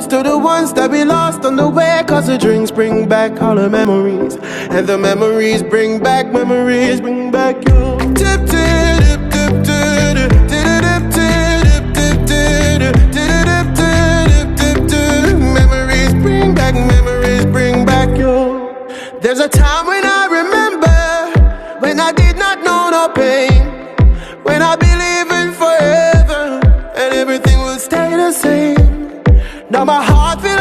toast to the ones that we lost on the way, cause the drinks bring back all the memories, and the memories bring back you. Tip, tip, tip, tip, tip, tip, tip, tip, tip, tip. Memories bring back you. There's a time when I remember, when I did not know no pain, when I believed in forever and everything will stay the same. Now my heart feels